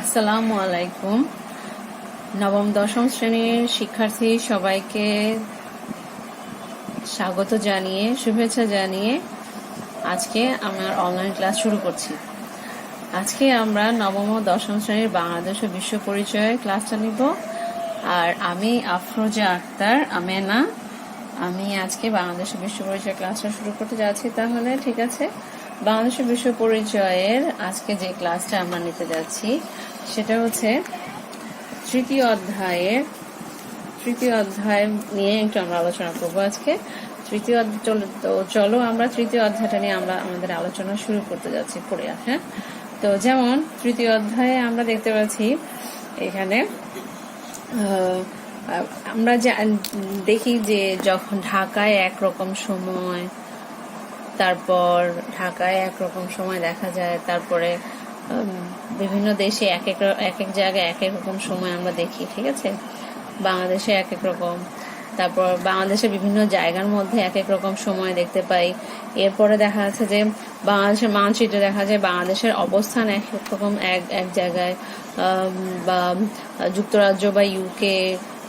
আসসালামু আলাইকুম। নবম দশম শ্রেণীর শিক্ষার্থী সবাইকে স্বাগত জানিয়ে শুভেচ্ছা জানিয়ে আজকে আমার অনলাইন ক্লাস শুরু করছি। আজকে আমরা নবম ও দশম শ্রেণীর বাংলাদেশ ও বিশ্ব পরিচয় ক্লাসটা নিব। আর আমি আফরোজা আক্তার আমেনা, আমি আজকে বাংলাদেশ ও বিশ্ব পরিচয় ক্লাসটা শুরু করতে যাচ্ছি। তাহলে ঠিক আছে, বাংলাদেশ ও বিশ্ব পরিচয়ের আজকে যে ক্লাসটা আমরা নিতে যাচ্ছি সেটা হচ্ছে তৃতীয় অধ্যায় নিয়ে একটু আমরা আলোচনা করবো আজকে। চলো আমরা তৃতীয় অধ্যায়টা নিয়ে আমরা আমাদের আলোচনা শুরু করতে যাচ্ছি পড়ে। হ্যাঁ, তো যেমন তৃতীয় অধ্যায়ে আমরা দেখতে পাচ্ছি এখানে আমরা দেখি যে যখন ঢাকায় একরকম সময়, তারপর ঢাকায় একরকম সময় দেখা যায়, তারপরে বিভিন্ন দেশে এক এক জায়গায় এক এক রকম সময় আমরা দেখি। ঠিক আছে, বাংলাদেশে এক এক রকম, তারপর বাংলাদেশের বিভিন্ন জায়গার মধ্যে এক এক রকম সময় দেখতে পাই। এরপরে দেখা যাচ্ছে যে বাংলাদেশের মানচিত্রে দেখা যায় বাংলাদেশের অবস্থান এক রকম এক জায়গায়, বা যুক্তরাজ্য বা ইউকে,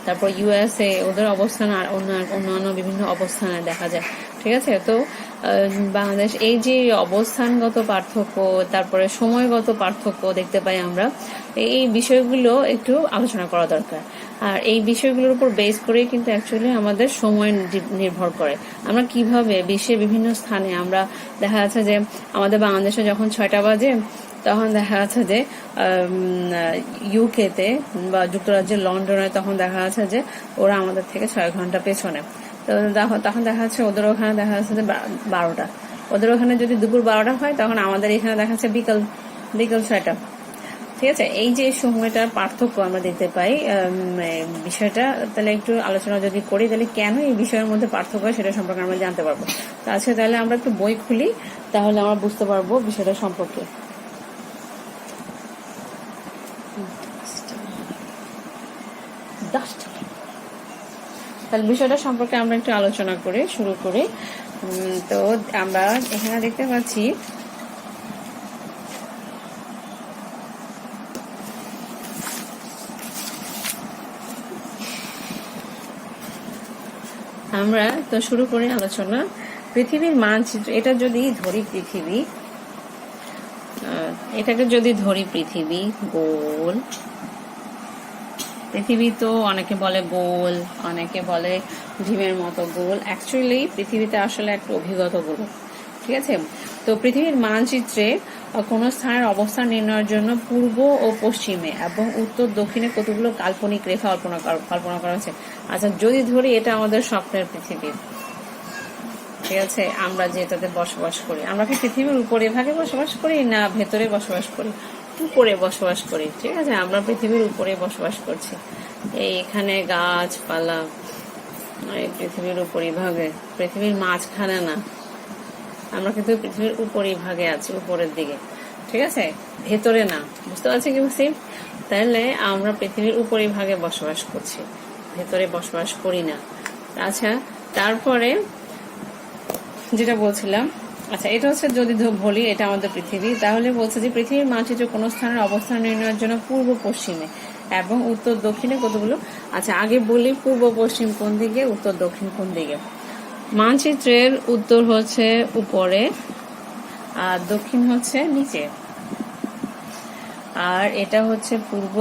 তারপর ইউএসএ, ওদের অবস্থান আর অন্যান্য বিভিন্ন অবস্থানে দেখা যায়। ঠিক আছে, তো বাংলাদেশ এই যে অবস্থানগত পার্থক্য, তারপরে সময়গত পার্থক্য দেখতে পাই আমরা। এই বিষয়গুলো একটু আলোচনা করা দরকার। আর এই বিষয়গুলোর উপর বেস করে কিন্তু অ্যাকচুয়ালি আমাদের সময় নির্ভর করে। আমরা কিভাবে বিশ্বের বিভিন্ন স্থানে আমরা দেখা যাচ্ছে যে আমাদের বাংলাদেশে যখন 6টা বাজে, তখন দেখা যাচ্ছে যে ইউকেতে বা যুক্তরাজ্যের লন্ডনে তখন দেখা যাচ্ছে যে ওরা আমাদের থেকে 6 ঘন্টা পেছনে। তো তখন দেখা যাচ্ছে ওদের ওখানে দেখা যাচ্ছে যে 12টা, ওদের ওখানে যদি দুপুর 12টা হয় তখন আমাদের এখানে দেখা যাচ্ছে বিকাল 6টা। ঠিক আছে, এই যে সময়টার পার্থক্য আমরা দেখতে পাই, বিষয়টা তাহলে একটু আলোচনা যদি করি তাহলে কেন এই বিষয়ের মধ্যে পার্থক্য হয় সেটা সম্পর্কে আমরা জানতে পারবো। তো আজকে তাহলে আমরা একটু বই খুলি, তাহলে আমরা বুঝতে পারবো বিষয়টা সম্পর্কে। তাহলে বিষয়টা সম্পর্কে আমরা একটু আলোচনা করে শুরু করি। তো আমরা এখানে দেখতে পাচ্ছি আমরা তো শুরু করি আলোচনা। পৃথিবীর মানচিত্র, এটা যদি ধরি পৃথিবী, এটাকে যদি ধরি পৃথিবী গোল, পৃথিবী তো অনেকে বলে গোল, অনেকে বলে ডিমের মতো গোল। অ্যাকচুয়ালি পৃথিবীতে আসলে একটা অভিগত গোল। ঠিক আছে, তো পৃথিবীর মানচিত্রে কোন স্থানের অবস্থান নির্ণয়ের জন্য পূর্ব ও পশ্চিমে এবং উত্তর দক্ষিণে কতগুলো কাল্পনিক রেখা কল্পনা করা হয়েছে। আচ্ছা, যদি ধরি এটা আমাদের স্বপ্নের পৃথিবী, ঠিক আছে, আমরা যেটাতে বসবাস করি, আমরা কি পৃথিবীর উপরে ভাগে বসবাস করি না ভেতরে বসবাস করি? উপরে বসবাস করি। ঠিক আছে, আমরা পৃথিবীর উপরে বসবাস করছি। এখানে গাছপালা, পৃথিবীর উপরি ভাগে, পৃথিবীর মাঝখানে না, আমরা কিন্তু পৃথিবীর উপরি ভাগে আছি, উপরের দিকে। ঠিক আছে, ভেতরে না। বুঝতে পারছি কি বুঝছি? তাহলে আমরা পৃথিবীর উপরি ভাগে বসবাস করছি, ভেতরে বসবাস করি না। আচ্ছা, তারপরে যেটা বলছিলাম, আচ্ছা এটা হচ্ছে যদি বলি এটা আমাদের পৃথিবী, তাহলে বলছে যে পৃথিবীর মানচিত্র কোন স্থানের অবস্থান নির্ণয়ের জন্য পূর্ব পশ্চিমে এবং উত্তর দক্ষিণে কতগুলো। আচ্ছা, আগে বলি পূর্ব পশ্চিম কোন দিকে, উত্তর দক্ষিণ কোন দিকে। মানচিত্রের উত্তর হচ্ছে উপরে আর দক্ষিণ হচ্ছে নিচে, আর এটা হচ্ছে পূর্ব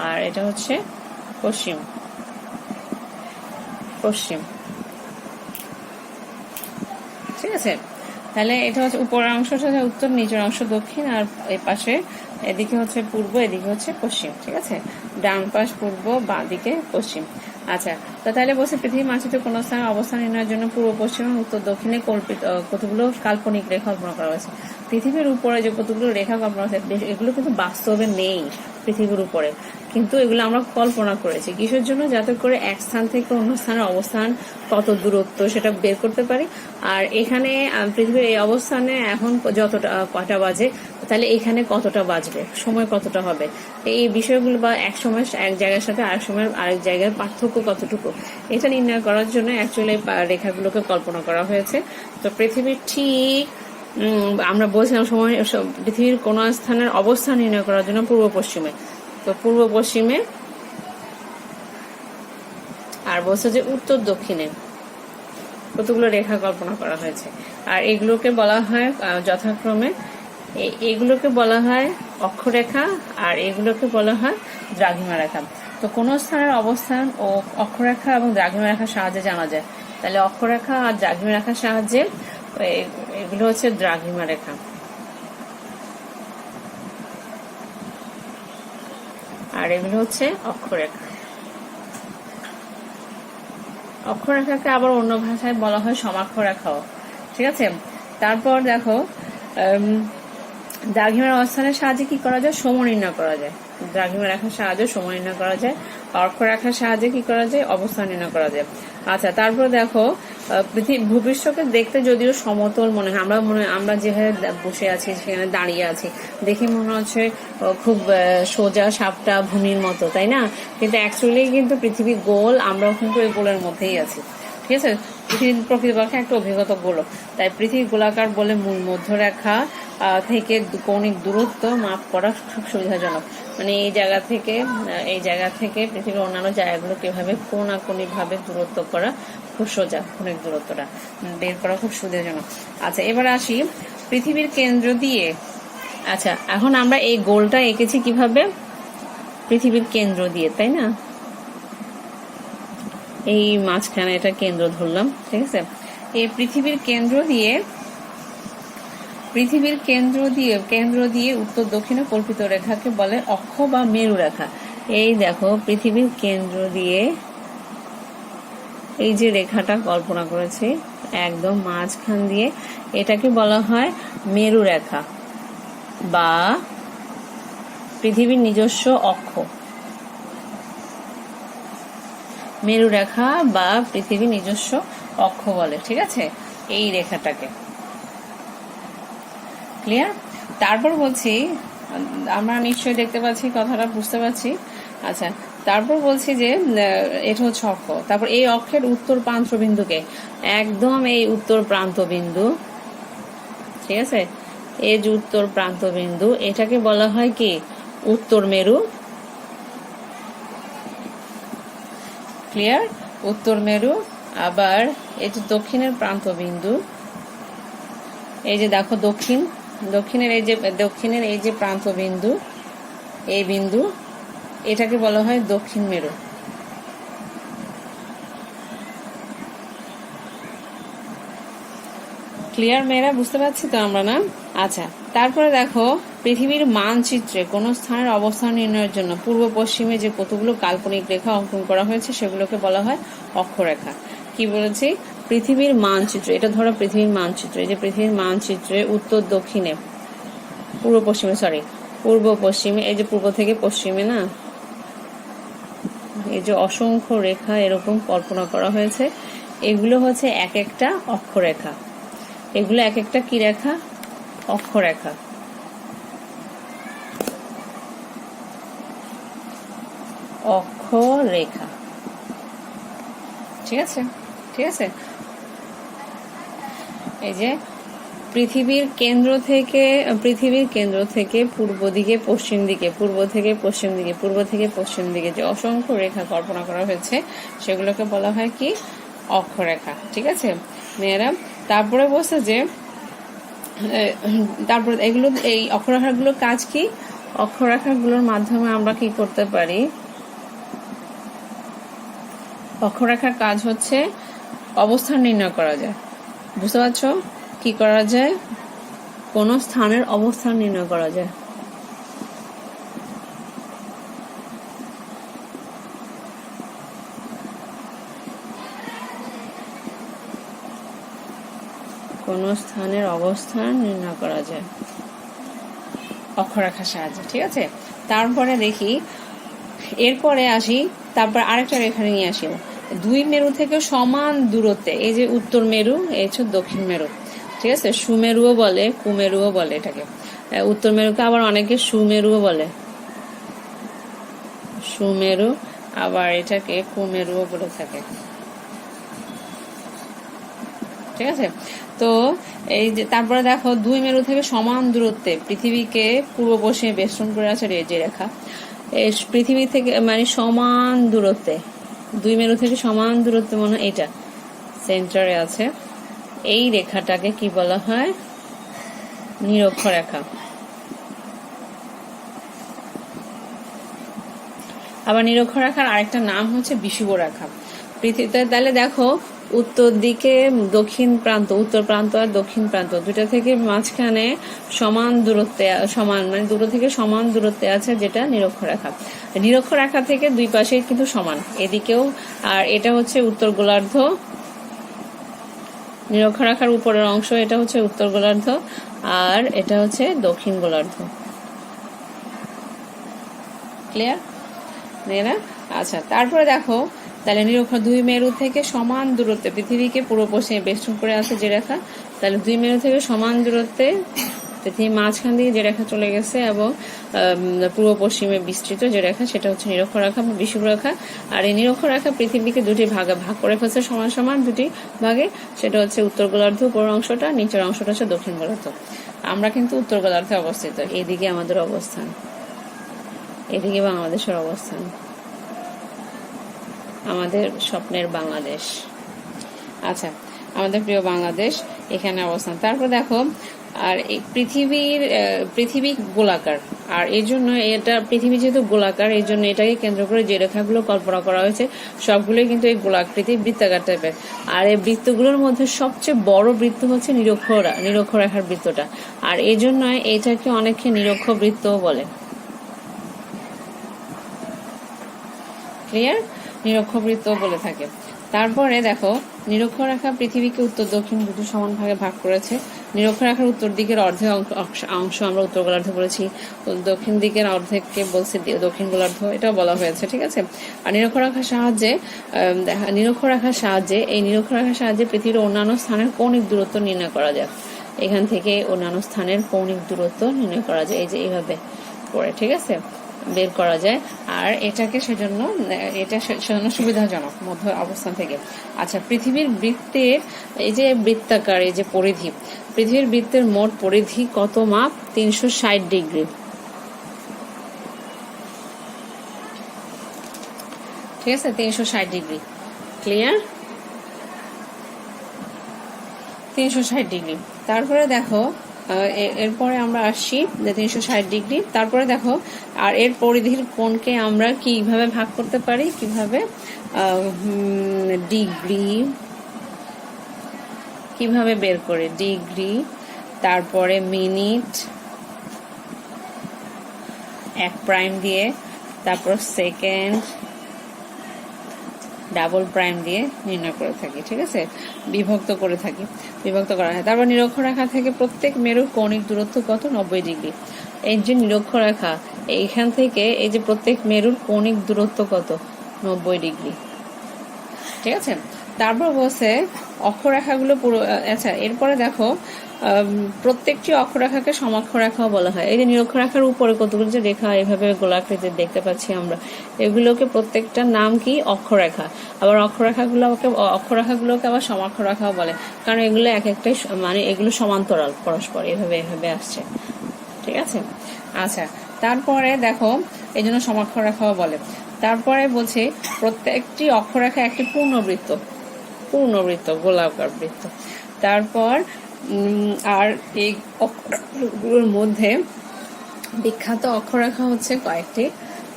আর এটা হচ্ছে পশ্চিম। ঠিক আছে, তাহলে এটা হচ্ছে উপরের অংশ হচ্ছে উত্তর, নিচের অংশ দক্ষিণ, আর এই পাশে এদিকে হচ্ছে পূর্ব, এদিকে হচ্ছে পশ্চিম। ঠিক আছে, ডান পাশ পূর্ব, বাঁ দিকে পশ্চিম। আচ্ছা, তো তাহলে বলছে পৃথিবীর মানচিত্রে কোন স্থানের অবস্থান নির্ণয়ের জন্য পূর্ব পশ্চিম এবং উত্তর দক্ষিণে কতগুলো কাল্পনিক রেখা কল্পনা করা হয়েছে। পৃথিবীর উপরে যে কতগুলো রেখা কল্পনা হয়েছে এগুলো কিন্তু বাস্তবে নেই পৃথিবীর উপরে, কিন্তু এগুলো আমরা কল্পনা করেছি। কিসের জন্য? যাতে করে এক স্থান থেকে অন্য স্থানের অবস্থান কত দূরত্ব সেটা বের করতে পারি। আর এখানে পৃথিবীর এই অবস্থানে এখন যতটা কয়টা বাজে, তাহলে এখানে কতটা বাজবে, সময় কতটা হবে, এই বিষয়গুলো, বা এক সময় এক জায়গার সাথে আরেক সময় আরেক জায়গার পার্থক্য কতটুকু, এটা নির্ণয় করার জন্য অ্যাকচুয়ালি রেখাগুলোকে কল্পনা করা হয়েছে। তো পৃথিবীর ঠিক আমরা বলছিলাম সময় পৃথিবীর কোন স্থানের অবস্থান নির্ণয় করার জন্য পূর্ব পশ্চিমে, তো পূর্ব পশ্চিমে, আর বলছে যে উত্তর দক্ষিণে কতগুলো রেখা কল্পনা করা হয়েছে। আর এগুলোকে বলা হয় যথাক্রমে, এগুলোকে বলা হয় অক্ষরেখা আর এগুলোকে বলা হয় দ্রাঘিমা রেখা। তো কোন স্থানের অবস্থান ও অক্ষরেখা এবং দ্রাঘিমা রেখার সাহায্যে জানা যায়। তাহলে অক্ষরেখা আর দ্রাঘিমা রেখার সাহায্যে এগুলো হচ্ছে দ্রাঘিমা রেখা, আর এগুলো হচ্ছে অক্ষরেখা। অক্ষরেখাকে আবার অন্য ভাষায় বলা হয় সমাক্ষরেখাও, ঠিক আছে। তারপর দেখো দ্রাঘিমার অবস্থানের সাহায্যে কি করা যায়, সময় নির্ণয় করা যায়। দ্রাঘিমা রেখার সাহায্যে সময় নির্ণয় করা যায়, অক্ষরেখার সাহায্যে কি করা যায়, অবস্থান নির্ণয় করা যায়। আচ্ছা, তারপর দেখো ভূপৃষ্ঠকে দেখতে যদিও সমতল মনে হয়, আমরা যেভাবে বসে আছি সেখানে দাঁড়িয়ে আছি দেখে মনে হচ্ছে খুব সোজা সাপটা ভূমির মতো, তাই না? কিন্তু অ্যাকচুয়ালি কিন্তু পৃথিবী গোল, আমরাও কিন্তু ওই গোলের মধ্যেই আছি, ঠিক আছে। পৃথিবীর প্রকৃতপক্ষে একটা অভিজ্ঞতা গোল, তাই পৃথিবী গোলাকার বলে মূল মধ্যরেখা থেকে কৌণিক দূরত্ব মাপ করা খুব সুবিধাজনক। মানে এই জায়গা থেকে পৃথিবীর অন্যান্য জায়গাগুলো কিভাবে কোণাকোণিক ভাবে দূরত্ব করা খুব সোজা, কৌণিক দূরত্বটা বের করা খুব সুবিধাজনক। আচ্ছা, এবার আসি পৃথিবীর কেন্দ্র দিয়ে। আচ্ছা, এখন আমরা এই গোলটা এঁকেছি কিভাবে, পৃথিবীর কেন্দ্র দিয়ে, তাই না? এই মাঝখানে এটা কেন্দ্র ধরলাম, ঠিক আছে। এই পৃথিবীর কেন্দ্র দিয়ে উত্তর দক্ষিণে কল্পিত রেখাকে বলে অক্ষ বা মেরু রেখা। এই দেখো পৃথিবীর কেন্দ্র দিয়ে এই যে রেখাটা কল্পনা করেছি একদম মাঝখান দিয়ে, এটাকে বলা হয় মেরু রেখা বা পৃথিবীর নিজস্ব অক্ষ। মেরু রেখা বা পৃথিবীর নিজস্ব অক্ষ বলে, ঠিক আছে, এই রেখাটাকে। ক্লিয়ার? তারপর বলছি, আমরা নিশ্চয়ই দেখতে পাচ্ছি, কথাটা বুঝতে পারছি। আচ্ছা, তারপর বলছি যে এটা হচ্ছে অক্ষ। তারপর এই অক্ষের উত্তর প্রান্ত বিন্দুকে, একদম এই উত্তর প্রান্ত বিন্দু, ঠিক আছে, এই যে উত্তর প্রান্ত বিন্দু, এটাকে বলা হয় কি, উত্তর মেরু। ক্লিয়ার? উত্তর মেরু। আবার এই যে দক্ষিণের প্রান্ত বিন্দু, এই যে দেখো দক্ষিণের এই যে প্রান্ত বিন্দু, এই বিন্দু, এটাকে বলা হয় দক্ষিণ মেরু। ক্লিয়ার মেয়েরা? বুঝতে পারছি তো আমরা, না? আচ্ছা, তারপরে দেখো পৃথিবীর মানচিত্রে কোন স্থানের অবস্থান নির্ণয়ের জন্য পূর্ব পশ্চিমে যে কতগুলো কাল্পনিক রেখা অঙ্কন করা হয়েছে সেগুলোকে বলা হয় অক্ষরেখা। কি বলেছি? পৃথিবীর মানচিত্র, এটা ধরো পৃথিবীর মানচিত্র, এই যে পৃথিবীর মানচিত্রে উত্তর দক্ষিণে, পূর্ব পশ্চিমে, এই যে পূর্ব থেকে পশ্চিমে, না, এই যে অসংখ্য রেখা এরকম কল্পনা করা হয়েছে, এগুলো হচ্ছে এক একটা অক্ষরেখা। এগুলো এক একটা কি রেখা? অক্ষরেখা। অক্ষরেখা, ঠিক আছে, ঠিক আছে। এই যে পৃথিবীর কেন্দ্র থেকে পূর্ব দিকে পশ্চিম দিকে, পূর্ব থেকে পশ্চিম দিকে যে অসংখ্য রেখা কল্পনা করা হয়েছে সেগুলোকে বলা হয় কি? অক্ষরেখা, ঠিক আছে মেয়েরা। তারপরে বলছে যে তারপর এগুলো, এই অক্ষরেখাগুলোর কাজ কি? অক্ষরেখাগুলোর মাধ্যমে আমরা কি করতে পারি? অক্ষরেখার কাজ হচ্ছে অবস্থান নির্ণয় করা যায়। বুঝতে পারছো? কি করা যায়? কোন স্থানের অবস্থান নির্ণয় করা যায়। কোন স্থানের অবস্থান নির্ণয় করা যায় অক্ষরেখার সাহায্যে, ঠিক আছে। তারপরে দেখি, এরপরে আসি, তারপর আরেকটা রেখা নিয়ে আসি। দুই মেরু থেকে সমান দূরত্বে, এই যে উত্তর মেরু, এই হচ্ছে দক্ষিণ মেরু, ঠিক আছে। সুমেরুও বলে, কুমেরুও বলে এটাকে। উত্তর মেরুকে আবার অনেকে সুমেরুও বলে, সুমেরু, আবার এটাকে কুমেরুও বলে থাকে। ঠিক আছে। তো এই যে তারপরে দেখো 2 মেরু থেকে সমান দূরত্বে পৃথিবীকে পূর্ব পশ্চিমে বেষ্টন করে আছে যে রেখা, পৃথিবী থেকে মানে সমান দূরত্বে 2 মেরু থেকে সমান দূরত্বে মানে এটা সেন্টারে আছে, এই রেখাটাকে কি বলা হয়? নিরক্ষরেখা। আবার নিরক্ষরেখার আরেকটা নাম হচ্ছে বিষুবরেখা। পৃথিবীতে তাহলে দেখো উত্তর দিকে দক্ষিণ প্রান্ত, উত্তর প্রান্ত আর দক্ষিণ প্রান্ত দুটা থেকে মাঝখানে সমান দূরত্বে, সমান মানে দুটো থেকে সমান দূরত্বে আছে যেটা নিরক্ষরেখা। নিরক্ষরেখা থেকে দুই পাশে কিন্তু সমান, এদিকেও। আর এটা হচ্ছে উত্তর গোলার্ধ, নিরক্ষরেখার উপরের অংশ এটা হচ্ছে উত্তর গোলার্ধ, আর এটা হচ্ছে দক্ষিণ গোলার্ধ। ক্লিয়ার? আচ্ছা, তারপরে দেখো তাহলে নিরক্ষ 2 মেরু থেকে সমান দূরত্বে পৃথিবীকে পূর্ব পশ্চিমে বেষ্টন করে আছে যে রেখা, তাহলে 2 মেরু থেকে সমান দূরত্বে পৃথিবীর মাঝখান দিয়ে যে রেখা চলে গেছে এবং পূর্ব পশ্চিমে বিস্তৃত যে রেখা সেটা হচ্ছে নিরক্ষরেখা বা বিষুবরেখা। আর এই নিরক্ষরেখা পৃথিবীকে দুটি ভাগে ভাগ করে ফেলছে সমান সমান দুটি ভাগে, সেটা হচ্ছে উত্তর গোলার্ধ উপরের অংশটা, নিচের অংশটা হচ্ছে দক্ষিণ গোলার্ধ। আমরা কিন্তু উত্তর গোলার্ধে অবস্থিত, এদিকে আমাদের অবস্থান, এদিকে বাংলাদেশের অবস্থান, আমাদের স্বপ্নের বাংলাদেশ। আচ্ছা, আমাদের প্রিয় বাংলাদেশ এখানে অবস্থান। তারপর দেখো আর এই পৃথিবী গোলাকার, আর এই জন্য এটা পৃথিবী যেহেতু গোলাকার এই জন্য এটাকে কেন্দ্র করে যে রেখাগুলো কল্পনা করা হয়েছে সবগুলোই কিন্তু এই গোলাকৃতি বৃত্তাকার টাইপের। আর এই বৃত্তগুলোর মধ্যে সবচেয়ে বড় বৃত্ত হচ্ছে নিরক্ষরেখার বৃত্তটা, আর এই জন্য এটাকে অনেকে নিরক্ষ বৃত্তও বলে। ক্লিয়ার? নিরক্ষবৃত্ত বলে থাকে। তারপরে দেখো নিরক্ষরেখা পৃথিবীকে উত্তর দক্ষিণ দুটো সমান ভাগে ভাগ করেছে। নিরক্ষরেখার উত্তর দিকের অর্ধেক অংশ আমরা উত্তর গোলার্ধ বলেছি, দক্ষিণ দিকের অর্ধেককে বলছি দক্ষিণ গোলার্ধ, এটাও বলা হয়েছে। ঠিক আছে। আর নিরক্ষরেখার সাহায্যে পৃথিবীর অন্যান্য স্থানের কৌণিক দূরত্ব নির্ণয় করা যায়। এখান থেকে অন্যান্য স্থানের কৌণিক দূরত্ব নির্ণয় করা যায় এই যে এইভাবে করে, ঠিক আছে, বের করা যায়। আর এটাকে সেজন্য সুবিধাজনক মধ্য অবস্থান থেকে। আচ্ছা, পৃথিবীর বৃত্তের এই যে বৃত্তাকার এই যে পরিধি, পৃথিবীর বৃত্তের মোট পরিধি কত মাপ? 360 ডিগ্রি। ঠিক আছে, 360 ডিগ্রি। ক্লিয়ার? 360 ডিগ্রি। তারপরে দেখো এরপরে আমরা আসছি 360 ডিগ্রি। তারপরে দেখো আর এর পরিধির কোণকে আমরা কিভাবে ভাগ করতে পারি, কিভাবে ডিগ্রি কিভাবে বের করে, ডিগ্রি, তারপরে মিনিট 1 প্রাইম দিয়ে, তারপর সেকেন্ড ডাবল প্রাইম দিয়ে নির্ণয় করে থাকি। ঠিক আছে, বিভক্ত করা হয়। তারপর নিরক্ষরেখা থেকে প্রত্যেক মেরুর কৌণিক দূরত্ব কত? 90 ডিগ্রি। এই যে নিরক্ষরেখা এইখান থেকে এই যে প্রত্যেক মেরুর কৌণিক দূরত্ব কত? 90 ডিগ্রি। ঠিক আছে। তারপর বলছে অক্ষরেখাগুলো পুরো। আচ্ছা, এরপরে দেখো প্রত্যেকটি অক্ষরেখাকে সমাক্ষরেখাও বলা হয়। এই যে নিরক্ষরেখার উপরে কতগুলো যে রেখা এভাবে গোলাকৃতির দেখতে পাচ্ছি আমরা, এগুলোকে প্রত্যেকটার নাম কি? অক্ষরেখা। আবার অক্ষরেখাগুলোকে আবার সমাক্ষরেখাও বলে, কারণ এগুলো এক একটাই মানে এগুলো সমান্তরাল পরস্পর, এভাবে আসছে। ঠিক আছে। আচ্ছা, তারপরে দেখো এই জন্য সমাক্ষরেখাও বলে। তারপরে বলছে প্রত্যেকটি অক্ষরেখা একটি পূর্ণবৃত্ত গোলাকার বৃত্ত। তারপর আর এই অক্ষরগুলোর মধ্যে বিখ্যাত অক্ষরেখা হচ্ছে কয়েকটি।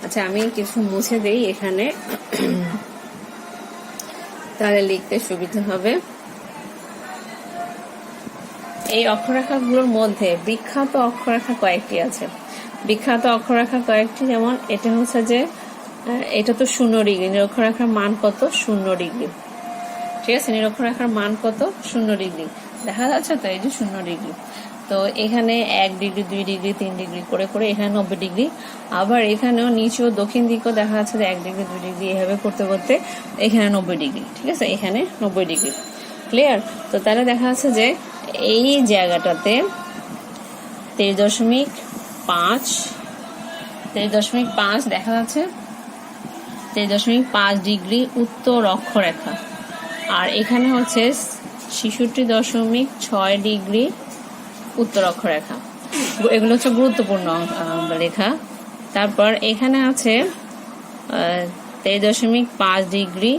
আচ্ছা, আমি কিছু মুছে দেই এখানে, তাহলে লিখতে সুবিধা হবে। এই অক্ষরেখাগুলোর মধ্যে বিখ্যাত অক্ষরেখা কয়েকটি আছে। যেমন এটা হচ্ছে যে এটা তো 0 ডিগ্রি, নিরক্ষরেখার মান কত? 0 ডিগ্রি। ঠিক আছে, নিরক্ষরেখার মান কত? 0 ডিগ্রি। দেখা যাচ্ছে তো, এই যে 0 ডিগ্রি। তো এখানে 1 ডিগ্রি, 2 ডিগ্রি, 3 ডিগ্রি করে করে এখানে 90 ডিগ্রি। আবার এখানেও নিচেও দক্ষিণ দিকেও দেখা যাচ্ছে যে 1 ডিগ্রি, 2 ডিগ্রি এভাবে করতে করতে এখানে 90 ডিগ্রি। ঠিক আছে, এখানে 90 ডিগ্রি। ক্লিয়ার? তো তাহলে দেখা যাচ্ছে যে এই জায়গাটাতে 23.5 দেখা যাচ্ছে, 23.5 ডিগ্রি উত্তর অক্ষরেখা। আর এখানে হচ্ছে 66.6 ডিগ্রি উত্তর অক্ষরেখা। এগুলো হচ্ছে গুরুত্বপূর্ণ রেখা। তারপর এখানে আছে 23.5 ডিগ্রি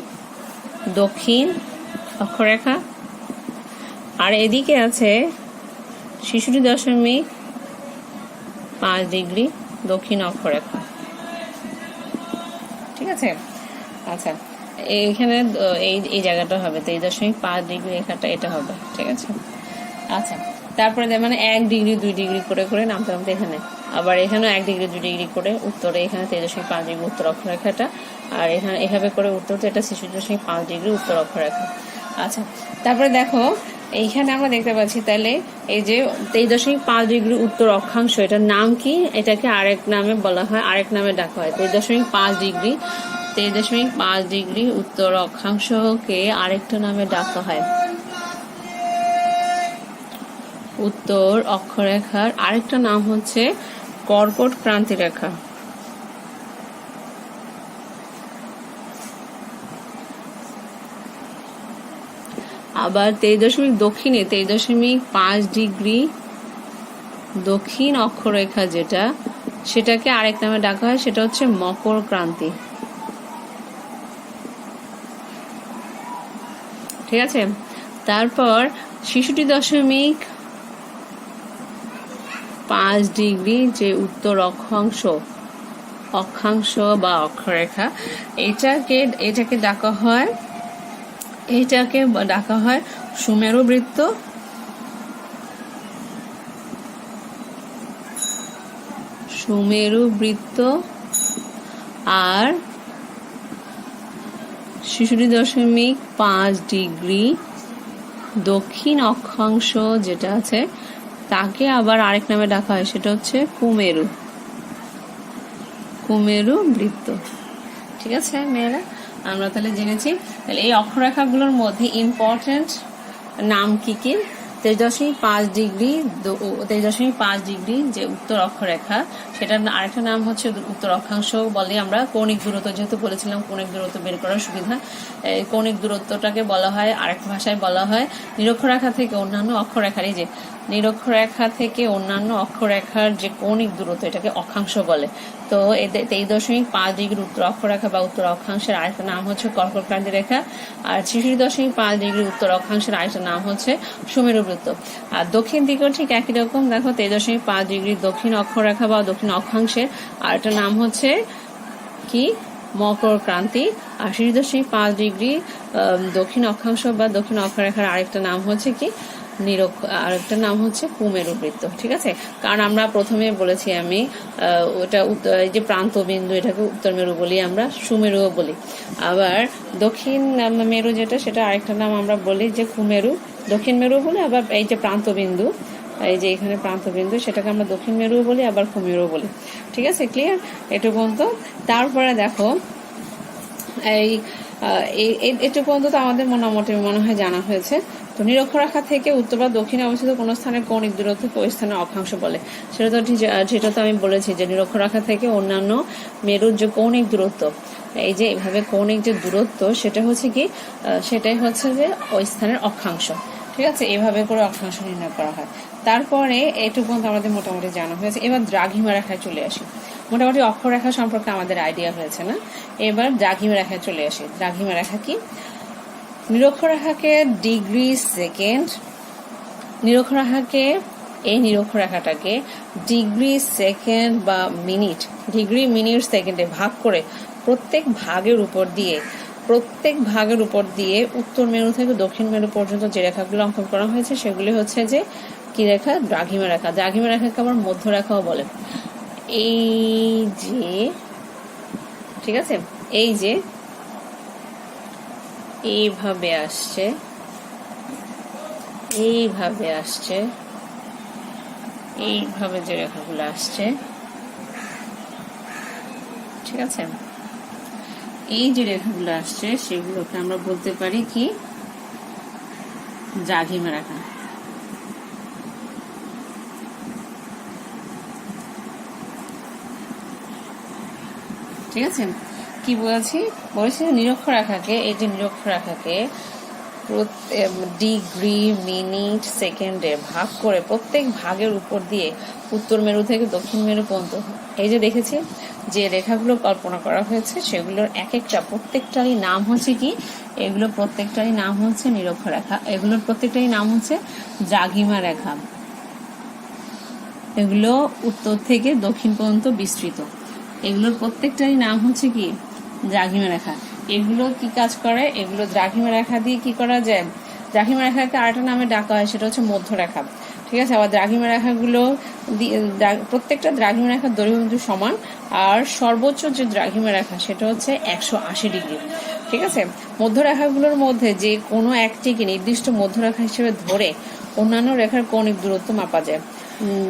দক্ষিণ অক্ষরেখা, আর এদিকে আছে 66.5 ডিগ্রি দক্ষিণ অক্ষরেখা। ঠিক আছে, আচ্ছা এইখানে এই জায়গাটা হবে 23.5 ডিগ্রি রেখাটা, এটা হবে। ঠিক আছে, আচ্ছা তারপরে মানে 1 ডিগ্রি 2 ডিগ্রি করে করে নামতে নামতে এখানে আবার এখানে 1 ডিগ্রি 2 ডিগ্রি করে উত্তরে এখানে 23.5 ডিগ্রি উত্তর অক্ষরেখাটা, আর এখানে এভাবে করে উত্তর, তো এটা 66.5 ডিগ্রি উত্তর অক্ষরেখা। আচ্ছা তারপরে দেখো এইখানে আমরা দেখতে পাচ্ছি তাহলে এই যে 23.5 ডিগ্রি উত্তর অক্ষাংশ, এটার নাম কি? এটাকে আরেক নামে বলা হয়, আরেক নামে ডাকা হয় 23.5 ডিগ্রি। 23.5 ডিগ্রি উত্তর অক্ষাংশকে আরেকটা নামে ডাকা হয়, উত্তর অক্ষরেখার আরেকটা নাম হচ্ছে কর্কট ক্রান্তি রেখা। আবার 23 দক্ষিণে 23.5 ডিগ্রি দক্ষিণ অক্ষরেখা যেটা, সেটাকে আরেক নামে ডাকা হয়, সেটা হচ্ছে মকর ক্রান্তি। ঠিক আছে, তারপর 66.5 ডিগ্রি যে উত্তর অক্ষাংশ বা অক্ষরেখা, এটাকে ডাকা হয় সুমেরু বৃত্ত। আর 66.5 ডিগ্রি দক্ষিণ অক্ষাংশ যেটা আছে তাকে আবার আরেক নামে ডাকা হয়, সেটা হচ্ছে কুমেরু বৃত্ত। ঠিক আছে মেয়েরা, আমরা তাহলে জেনেছি তাহলে এই অক্ষরেখাগুলোর মধ্যে ইম্পর্টেন্ট নাম কি কি। 23.5 ডিগ্রি যে উত্তর অক্ষরেখা, সেটার আরেকটা নাম হচ্ছে উত্তর অক্ষাংশ বলে আমরা। কৌণিক দূরত্ব যেহেতু বলেছিলাম, কৌণিক দূরত্ব বের করার সুবিধা, কৌণিক দূরত্বটাকে বলা হয় আরেক ভাষায় বলা হয় নিরক্ষরেখা থেকে অন্যান্য অক্ষরেখার, এই যে নিরক্ষরেখা থেকে অন্যান্য অক্ষরেখার যে কৌণিক দূরত্ব, এটাকে অক্ষাংশ বলে। তো 23.5 ডিগ্রি উত্তর অক্ষরেখা বা উত্তর অক্ষাংশের আরেকটা নাম হচ্ছে কর্কট ক্রান্তি রেখা, আর 66.5 ডিগ্রি উত্তর অক্ষাংশের আরেকটা নাম হচ্ছে সুমেরু বৃত্ত। আর দক্ষিণ দিকেও ঠিক একই রকম, দেখো 23.5 ডিগ্রি দক্ষিণ অক্ষরেখা বা দক্ষিণ অক্ষাংশের আরেকটা নাম হচ্ছে কি? মকর ক্রান্তি। আর 66.5 ডিগ্রি দক্ষিণ অক্ষাংশ বা দক্ষিণ অক্ষরেখার আরেকটা নাম হচ্ছে কি? আরেকটা নাম হচ্ছে কুমেরু বৃত্ত। ঠিক আছে, কারণ আমরা প্রথমে বলেছি আমি ওটা এই যে প্রান্ত বিন্দু, এটাকে উত্তর মেরু বলি, আমরা সুমেরুও বলি। আবার দক্ষিণ মেরু যেটা, সেটা আরেকটা নাম আমরা বলি যে কুমেরু, দক্ষিণ মেরু বলি। আবার এই যে প্রান্ত বিন্দু, এই যে এখানে প্রান্ত বিন্দু, সেটাকে আমরা দক্ষিণ মেরু বলি, আবার কুমেরু বলি। ঠিক আছে, ক্লিয়ার এটুকু পর্যন্ত। তারপরে দেখো এটুকু পর্যন্ত আমাদের মোটামুটি মনে হয় জানা হয়েছে। তো নিরক্ষরেখা থেকে উত্তর বা দক্ষিণে অবস্থিত কোন স্থানের কৌণিক দূরত্ব ওই স্থানের অক্ষাংশ বলে। সেটা তো আমি বলেছি যে নিরক্ষরেখা থেকে অন্যান্য মেরুর যে কৌণিক দূরত্ব, এই যে এইভাবে কৌণিক যে দূরত্ব, সেটাই হচ্ছে যে ওই স্থানের অক্ষাংশ। ঠিক আছে, এভাবে করে অক্ষাংশ নির্ণয় করা হয়। তারপরে এটুকু পর্যন্ত আমাদের মোটামুটি জানা হয়েছে। এবার দ্রাঘিমা রেখায় চলে আসি। মোটামুটি অক্ষরেখা সম্পর্কে আমাদের আইডিয়া হয়েছে না? এবার দ্রাঘিমা রেখায় চলে আসি। দ্রাঘিমা রেখা কি? নিরক্ষরেখাকে ডিগ্রি সেকেন্ড, এই নিরক্ষরেখাটাকে ডিগ্রি সেকেন্ড বা মিনিট, ডিগ্রি মিনিট সেকেন্ডে ভাগ করে প্রত্যেক ভাগের উপর দিয়ে উত্তর মেরু থেকে দক্ষিণ মেরু পর্যন্ত যে রেখাগুলো অঙ্কন করা হয়েছে, সেগুলি হচ্ছে যে কি রেখা? দ্রাঘিমা রেখা। দ্রাঘিমা রেখাকে আবার মধ্যরেখাও বলে। এই যে, ঠিক আছে, এই যে এইভাবে আসছে, এইভাবে যে রেখাগুলো আসছে, ঠিক আছে, এই যে রেখাগুলো আসছে সেগুলোকে আমরা বলতে পারি কি? দ্রাঘিমা রেখা। ঠিক আছে, কি বলেছি? নিরক্ষরেখাকে, এই যে নিরক্ষরেখাকে ডিগ্রি, মিনিট, সেকেন্ডে ভাগ করে প্রত্যেক ভাগের উপর দিয়ে উত্তর মেরু থেকে দক্ষিণ মেরু পর্যন্ত এই যে দেখেছি যে রেখাগুলো কল্পনা করা হয়েছে সেগুলোর এক একটা প্রত্যেকটারই নাম হচ্ছে কি, এগুলো প্রত্যেকটারই নাম হচ্ছে নিরক্ষরেখা, এগুলোর প্রত্যেকটারই নাম হচ্ছে দ্রাঘিমা রেখা। এগুলো উত্তর থেকে দক্ষিণ পর্যন্ত বিস্তৃত, এগুলোর প্রত্যেকটারই নাম হচ্ছে কি দ্রাঘিমা রেখা। এগুলো কি কাজ করে, এগুলো দ্রাঘিমা রেখা দিয়ে কি করা যায়, দ্রাঘিমা রেখাকে আরেকটা নামে ডাকা হয়, সেটা হচ্ছে মধ্যরেখা। ঠিক আছে, আবার দ্রাঘিমা রেখাগুলো প্রত্যেকটা দ্রাঘিমা রেখার দৈর্ঘ্য কিন্তু সমান, আর সর্বোচ্চ যে দ্রাঘিমা রেখা সেটা হচ্ছে 180 ডিগ্রি। ঠিক আছে, মধ্যরেখাগুলোর মধ্যে যে কোনো একটিকে নির্দিষ্ট মধ্যরেখা হিসেবে ধরে অন্যান্য রেখার কৌণিক দূরত্ব মাপা যায়,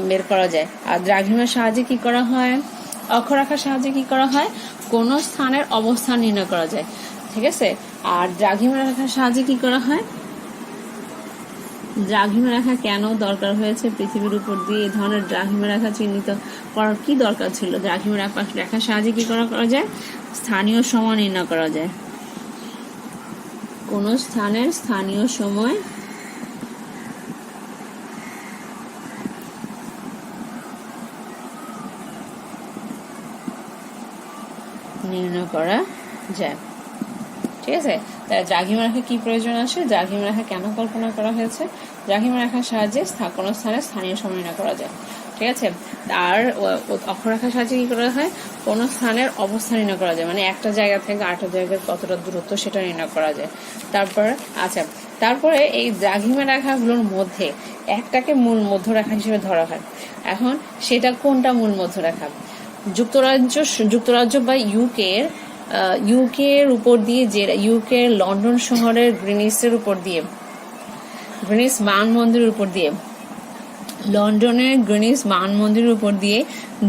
বের করা যায়। আর দ্রাঘিমার সাহায্যে কি করা হয়, অক্ষরেখার সাহায্যে কি করা হয়, কোন স্থানের অবস্থান নির্ণয় করা যায়। ঠিক আছে, আর দ্রাঘিমা রেখার সাহায্যে কি করা হয়, দ্রাঘিমা রেখা কেন দরকার হয়েছে পৃথিবীর উপর দিয়ে এই ধরনের দ্রাঘিমা রেখা চিহ্নিত করার কি দরকার ছিল, দ্রাঘিমা রেখার সাহায্যে কি করা যায়, স্থানীয় সময় নির্ণয় করা যায়। কোন স্থানের স্থানীয় সময় নির্ণয় করা যায়। ঠিক আছে, তাই দ্রাঘিমা রেখা কি প্রয়োজন আছে, দ্রাঘিমা রেখা কেন কল্পনা করা হয়েছে, দ্রাঘিমা রেখার সাহায্যে কোন স্থানে স্থানীয় সময় নির্ণয় করা যায়। ঠিক আছে, আর অক্ষরেখার সাহায্যে কি করা হয়, কোন স্থানের অবস্থান নির্ণয় করা যায়, মানে একটা জায়গা থেকে আরেকটা জায়গার কতটা দূরত্ব সেটা নির্ণয় করা যায়। তারপরে এই দ্রাঘিমা রেখাগুলোর মধ্যে একটাকে মূল মধ্যরেখা হিসেবে ধরা হয়। এখন সেটা কোনটা মূল মধ্যরেখা, যুক্তরাজ্য বা ইউকে এর উপর দিয়ে, যে ইউকে লন্ডন শহরের গ্রিনিসের উপর দিয়ে, গ্রিনিস মানমন্দিরের উপর দিয়ে, লন্ডনের গ্রিনিস মানমন্দিরের উপর দিয়ে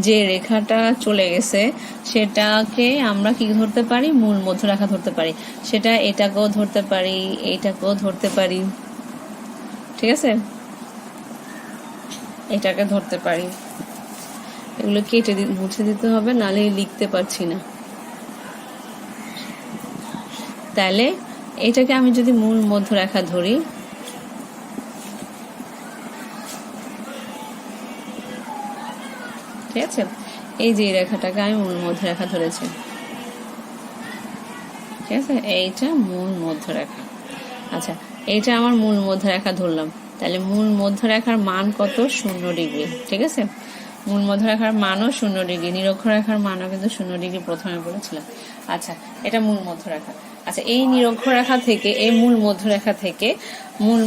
যে রেখাটা চলে গেছে সেটাকে আমরা কি ধরতে পারি, মূল মধ্যরেখা ধরতে পারি। সেটা এটাকেও ধরতে পারি, এইটাকেও ধরতে পারি। ঠিক আছে, এটাকে ধরতে পারি। এগুলো কেটে মুছে দিতে হবে, নালে লিখতে পারছি না। তাহলে এটাকে আমি যদি মূল মধ্যরেখা ধরি, ঠিক আছে, এই যে রেখাটাকে আমি মূল মধ্যরেখা ধরেছি। ঠিক আছে, এইটা মূল মধ্যরেখা। আচ্ছা, এইটা আমার মূল মধ্যরেখা ধরলাম, তাহলে মূল মধ্যরেখার মান কত, 0 ডিগ্রি। ঠিক আছে, মূল মধ্যরেখার মানও 0 ডিগ্রি, নিরক্ষরেখার মানও কিন্তু 0 ডিগ্রি প্রথমে বলেছিলাম। আচ্ছা, এটা মূল মধ্যরেখা। আচ্ছা, এই নিরক্ষরেখা থেকে, এই মূল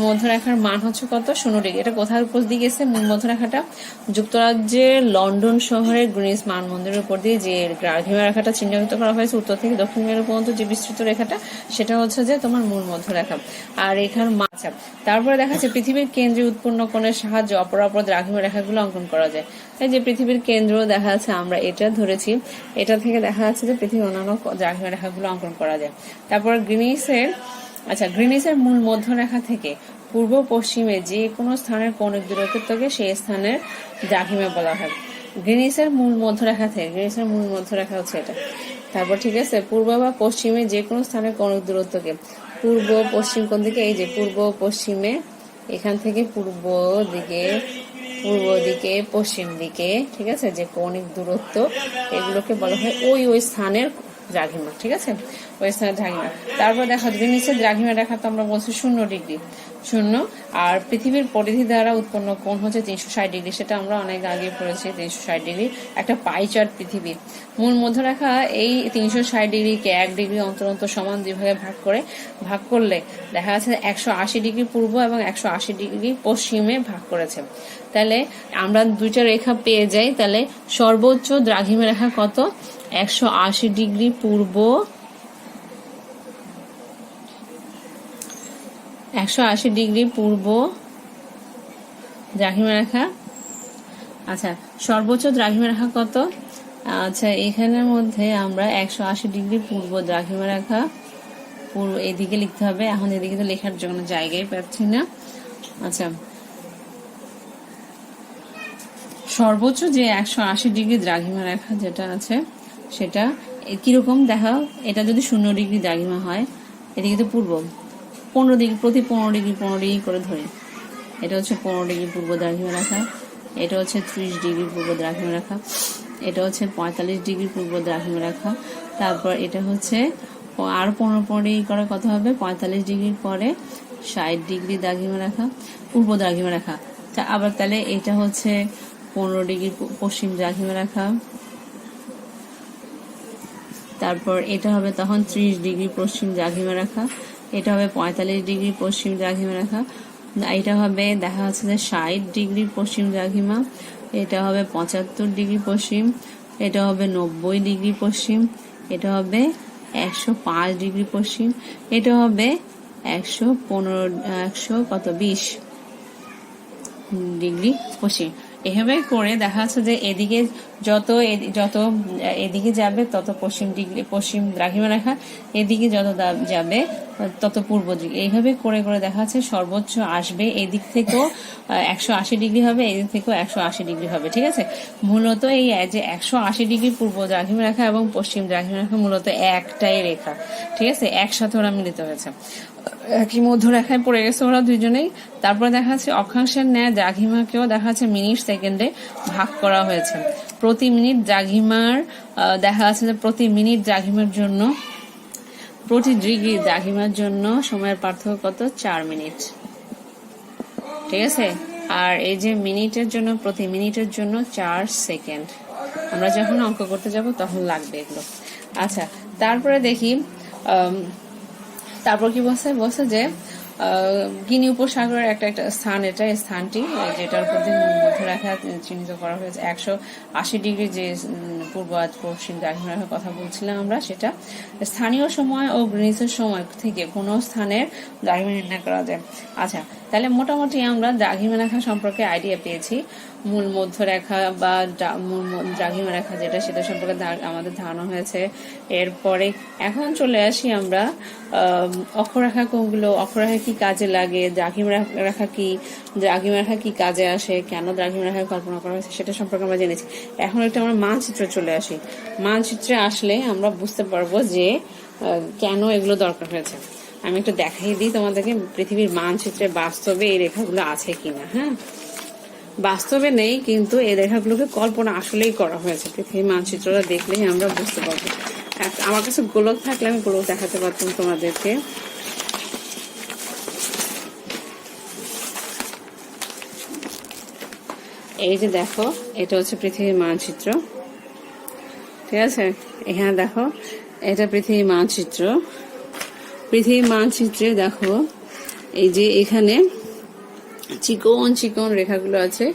মধ্যরেখার মান হচ্ছে কত, 0 ডিগ্রি। এটা কোথার উপর দিয়ে গেছে মূল মধ্যরেখাটা, যুক্তরাজ্যের লন্ডন শহরের গ্রিনিস মানমন্দিরের উপর দিয়ে যে দ্রাঘিমা রেখাটা চিহ্নিত করা হয়েছে উত্তর থেকে দক্ষিণ মেরু পর্যন্ত যে বিস্তৃত রেখাটা, সেটা হচ্ছে যে তোমার মূল মধ্যরেখা। আর রেখার মাঝা, তারপরে দেখা যাচ্ছে পৃথিবীর কেন্দ্রে উৎপন্ন কোণের সাহায্যে অপরাপর দ্রাঘিমা রেখাগুলো অঙ্কন করা যায়। এই যে পৃথিবীর কেন্দ্র দেখা যাচ্ছে, আমরা এটা ধরেছি, এটা থেকে দেখা যাচ্ছে যে পৃথিবীর অন্যান্য দ্রাঘিমা রেখাগুলো অঙ্কন করা যায়। তারপর গ্রিনিসের মূল মধ্যরেখা থেকে পূর্ব পশ্চিমে যে কোনো স্থানের কৌণিক দূরত্বকে সেই স্থানের দ্রাঘিমা বলা হয়। গ্রিনিসের মূল মধ্যরেখা হচ্ছে এটা। তারপর ঠিক আছে, পূর্ব বা পশ্চিমে যে কোনো স্থানের কৌণিক দূরত্বকে, পূর্ব পশ্চিম কোন দিকে, এই যে পূর্ব পশ্চিমে, এখান থেকে পূর্ব দিকে পশ্চিম দিকে, ঠিক আছে, যে কৌণিক দূরত্ব, এগুলোকে বলা হয় ওই স্থানের দ্রাঘিমা। ঠিক আছে, ওই স্থানের দ্রাঘিমা। তারপর দেখো গ্রিনিসের দ্রাঘিমা রেখা তো আমরা বলছি 0 ডিগ্রি, 0। আর পৃথিবীর পরিধি দ্বারা উৎপন্ন কোণ হচ্ছে 360 ডিগ্রি, সেটা আমরা অনেক আগে পড়েছি। 360 ডিগ্রি একটা পাই চার্ট পৃথিবীর। মূল মধ্যরেখা এই 360 ডিগ্রিকে 1 ডিগ্রি অন্তর অন্তর সমান 2 ভাগে ভাগ করলে দেখা যাচ্ছে 180 ডিগ্রি পূর্ব এবং 180 ডিগ্রি পশ্চিমে ভাগ করেছে। তাহলে আমরা দুইটা রেখা পেয়ে যাই। তাহলে সর্বোচ্চ দ্রাঘিমা রেখা কত, 180 ডিগ্রি পূর্ব, 180 ডিগ্রি পূর্ব দ্রাঘিমা রেখা। আচ্ছা, সর্বোচ্চ দ্রাঘিমা রেখা কত, আচ্ছা এখানের মধ্যে আমরা 180 ডিগ্রি পূর্ব দ্রাঘিমা রেখা পূর্ব এদিকে লিখতে হবে। এখন এদিকে তো লেখার জন্য জায়গায় পাচ্ছি না। আচ্ছা, সর্বোচ্চ যে 180 ডিগ্রি দ্রাঘিমা রেখা যেটা আছে সেটা কিরকম দেখাও, এটা যদি 0 ডিগ্রি দ্রাঘিমা হয়, এদিকে তো পূর্ব, 15 ডিগ্রি, প্রতি 15 ডিগ্রি করে ধরি। এটা হচ্ছে 15 ডিগ্রি পূর্ব দ্রাঘিমা রেখা, এটা হচ্ছে 30 ডিগ্রি পূর্ব দ্রাঘিমা রেখা, এটা হচ্ছে 45 ডিগ্রি পূর্ব দ্রাঘিমা রেখা। তারপর এটা হচ্ছে আর 15 ডিগ্রি করে কত হবে, 45 ডিগ্রির পরে 60 ডিগ্রি দ্রাঘিমা রেখা, পূর্ব দ্রাঘিমা রেখা। আবার তাহলে এটা হচ্ছে 15 ডিগ্রি পশ্চিম দ্রাঘিমা রেখা। তারপর এটা হবে তখন 30 ডিগ্রি পশ্চিম দ্রাঘিমা রেখা, এটা হবে 45 ডিগ্রি পশ্চিম দ্রাঘিমা রেখা, এটা হবে দেখা যাচ্ছে যে 60 ডিগ্রি পশ্চিম দ্রাঘিমা, এটা হবে 75 ডিগ্রি পশ্চিম, এটা হবে 90 ডিগ্রি পশ্চিম, এটা হবে 105 ডিগ্রি পশ্চিম, এটা হবে 120 ডিগ্রি পশ্চিম। এভাবে করে দেখা যাচ্ছে যে এদিকে যত এদিকে যাবে তত পশ্চিম দ্রাঘিমা রেখা, এদিকে যত যাবে তত পূর্ব দিক। এইভাবে করে করে দেখা যাচ্ছে সর্বোচ্চ আসবে এদিক থেকেও 180 ডিগ্রি হবে, এদিক থেকেও 180 ডিগ্রি হবে। ঠিক আছে, মূলত এই যে 180 ডিগ্রি পূর্ব দ্রাঘিমা রেখা এবং পশ্চিম দ্রাঘিমা রেখা মূলত একটাই রেখা। ঠিক আছে, একসাথে ওরা মিলিত হয়েছে, একই মধ্যরেখায় পড়ে গেছে ওরা দুইজনেই। তারপরে দেখা যাচ্ছে অক্ষাংশের ন্যায় দ্রাঘিমাকেও দেখা যাচ্ছে মিনিট সেকেন্ডে ভাগ করা হয়েছে। প্রতি মিনিট দ্রাঘিমার দেখা যাচ্ছে যে প্রতি মিনিট দ্রাঘিমার জন্য, প্রতি ডিগ্রি দ্রাঘিমার জন্য সময়ের পার্থক্য কত, 4 মিনিট। ঠিক আছে, আর এই যে মিনিটের জন্য, প্রতি মিনিটের জন্য 4 সেকেন্ড। আমরা যখন অঙ্ক করতে যাব তখন লাগবে এগুলো। আচ্ছা, তারপরে দেখি তারপর কি বলছে যে গিনি উপসাগরের একটা স্থান, এটা স্থানটি যেটার উপর দিয়ে মধ্যরেখা চিহ্নিত করা হয়েছে 180 ডিগ্রি, যে পূর্ব পশ্চিম দ্রাঘিমা রেখার কথা বলছিলাম আমরা, সেটা স্থানীয় সময় ও গ্রিনিচের সময় থেকে কোনো স্থানের দ্রাঘিমা নির্ণয় করা যায়। আচ্ছা, তাহলে মোটামুটি আমরা দ্রাঘিমা রেখা সম্পর্কে আইডিয়া পেয়েছি। মূল মধ্যরেখা বা মূল দ্রাঘিমা রেখা যেটা, সেটা সম্পর্কে আমাদের ধারণা হয়েছে। এরপরে এখন চলে আসি আমরা অক্ষরেখা কোনগুলো, অক্ষরেখা কি কাজে লাগে, দ্রাঘিমা রেখা কি কাজে আসে, কেন দ্রাঘিমা রেখা কল্পনা করা হয়েছে সেটা সম্পর্কে আমরা জেনেছি। এখন একটা আমরা মানচিত্রে চলে আসি। মানচিত্রে আসলে আমরা বুঝতে পারবো যে কেন এগুলো দরকার হয়েছে। আমি একটু দেখাই দিই তোমাদেরকে পৃথিবীর মানচিত্রে বাস্তবে এই রেখাগুলো আছে কিনা। হ্যাঁ, বাস্তবে নেই, কিন্তু এই রেখাগুলোকে কল্পনা আসলেই করা হয়েছে। পৃথিবীর মানচিত্রটা দেখলেই আমরা বুঝতে পারবো। আমার কাছে গোলক থাকলে আমি গোলক দেখাতে পারতাম তোমাদেরকে। এই যে দেখো, এটা হচ্ছে পৃথিবীর মানচিত্র। ঠিক আছে, এখানে দেখো, এটা পৃথিবীর মানচিত্র। পৃথিবীর মানচিত্রে দেখো, এই যে এখানে চিকন চিকন রেখাগুলো আছে,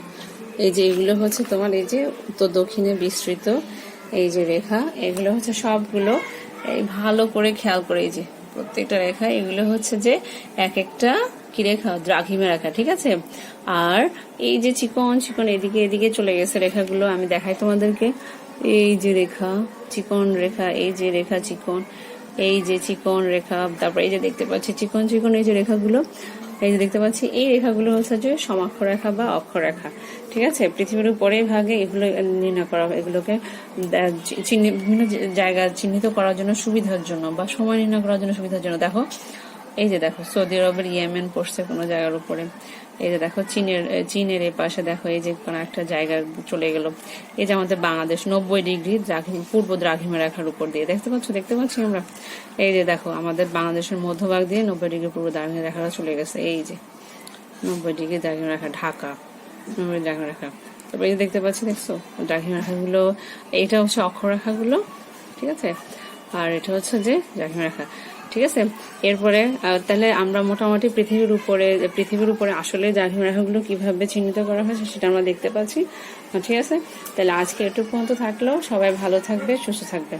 এই যে এগুলো হচ্ছে তোমার এই যে উত্তর দক্ষিণে বিস্তৃত এই যে রেখা, এগুলো হচ্ছে সবগুলো এই ভালো করে খেয়াল করে, এই যে প্রত্যেকটা রেখা, এগুলো হচ্ছে যে এক একটা কি রেখা, দ্রাঘিমা রেখা। ঠিক আছে, আর এই যে চিকন চিকন এদিকে চলে গেছে রেখাগুলো, আমি দেখাই তোমাদেরকে। এই যে রেখা, চিকন রেখা, এই যে রেখা চিকন, এই যে চিকন রেখা, তারপর এই যে দেখতে পাচ্ছি চিকন চিকন এই যে রেখাগুলো, এই যে দেখতে পাচ্ছি এই রেখাগুলো হচ্ছে যে সমাক্ষরেখা বা অক্ষরেখা। ঠিক আছে, পৃথিবীর উপরের ভাগে এগুলো নির্ণয় করা হয়, এগুলোকে বিভিন্ন জায়গা চিহ্নিত করার জন্য সুবিধার জন্য বা সময় নির্ণয় করার জন্য সুবিধার জন্য। দেখো, এই যে দেখো সৌদি আরবের ইয়েমেন পড়ছে কোনো জায়গার উপরে, এই যে দেখো চীনের এই পাশে দেখো এই যে কোনো একটা জায়গা চলে গেল। এই যে আমাদের বাংলাদেশ 90 ডিগ্রি পূর্ব দ্রাঘিমা রেখার উপর দিয়ে দেখতে পাচ্ছি আমরা। এই যে দেখো আমাদের বাংলাদেশের মধ্যভাগ দিয়ে 90 ডিগ্রি পূর্ব দ্রাঘিমা রেখাটা চলে গেছে। এই যে 90 ডিগ্রি দ্রাঘিমা রেখা, ঢাকা 90 দ্রাঘিমা রেখা। তারপর এই যে দেখতে পাচ্ছি, দেখছো দ্রাঘিমা রেখাগুলো, এইটা হচ্ছে অক্ষরেখাগুলো। ঠিক আছে, আর এটা হচ্ছে যে দ্রাঘিমা রেখা। ঠিক আছে, এরপরে তাহলে আমরা মোটামুটি পৃথিবীর উপরে আসলে দ্রাঘিমা রেখাগুলো কিভাবে চিহ্নিত করা হয়েছে সেটা আমরা দেখতে পাচ্ছি। ঠিক আছে, তাহলে আজকে এটুকু পর্যন্ত থাকলেও, সবাই ভালো থাকবে, সুস্থ থাকবে।